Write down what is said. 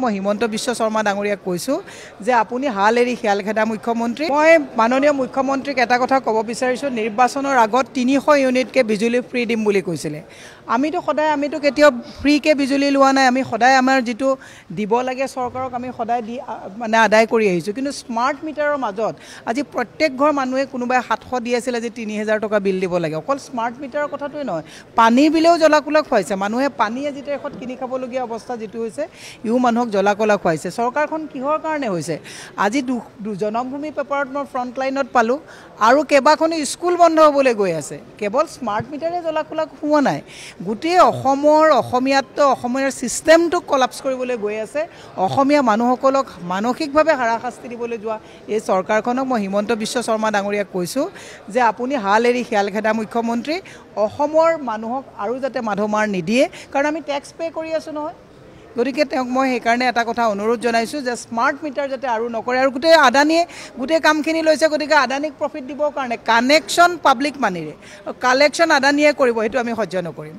মই হিমন্ত বিশ্ব শৰ্মা ডাঙৰীয়াক কৈছো যে আপুনি হাল এৰি খিয়াল খেদা মুখ্যমন্ত্ৰী মই মাননীয় মুখ্যমন্ত্ৰীক এটা কথা ক'ব বিচাৰিছো নিৰ্বাচনৰ আগত 300 ইউনিটকে বিজুলী ফ্ৰী দিম বুলি কৈছিলে আমিতো কেতিয়াও ফ্ৰীকে বিজুলী লোৱা নাই আমি সদায় আমাৰ যেটো দিব লাগে চৰকাৰক আমি সদায় মানে আদায় কৰি আহিছো কিন্তু স্মাৰ্ট মিটাৰৰ মাজত আজি প্ৰত্যেক ঘৰ মানুহে কোনোবাই 700 দি আছিল আজি 3000 টকা বিল দিব লাগে অকল স্মাৰ্ট মিটাৰৰ কথাটোই নহয় পানী বিলেও জলাকুলা খুৱাইছে মানুহে পানী আজি এখন কিনি খাবলগীয়া অৱস্থা যেটো হৈছে ইউ মানুহক জলাকলা খুৱাইছে চৰকাৰখন কিহৰ কাৰণে হৈছে আজি জনমভূমি পেপাৰত মই ফ্ৰন্ট লাইনত পালো আৰু কেবাখনো স্কুল বন্ধ হ'বলৈ গৈ আছে কেৱল স্মাৰ্ট মিটাৰে জলাকলা খুৱা নাই গোটেই অসমীয়াৰ সিস্টেমটো কলাপস কৰিবলৈ গৈ আছে অসমীয়া মানুহসকলক মানসিকভাৱে হাৰাশাস্তি দিবলৈ যোৱা এই চৰকাৰখনক মই হিমন্ত বিশ্ব শৰ্মা ডাঙৰীয়াক কৈছো যে আপুনি হাল এৰি খিয়াল খেদা মুখ্যমন্ত্ৰী অসমৰ মানুহক আৰু যাতে মাধমাৰ নিদিয়ে কাৰণ আমি ট্যাক্স পে কৰি আছো নহয় গতিকে তেওঁক মই সেই কাৰণে এটা কথা অনুৰোধ জনাইছো যে স্মাৰ্ট মিটাৰ যাতে আৰু নকৰে আৰু গোটেই আদানীয়ে গোটেই কামখিনি লৈছে গতিকে আদানীক প্ৰফিট দিবৰ কাৰণে কানেকশ্যন পাব্লিক মানিৰে কালেকশ্যন আদানীয়ে কৰিব সেইটো আমি সহ্য নকৰিম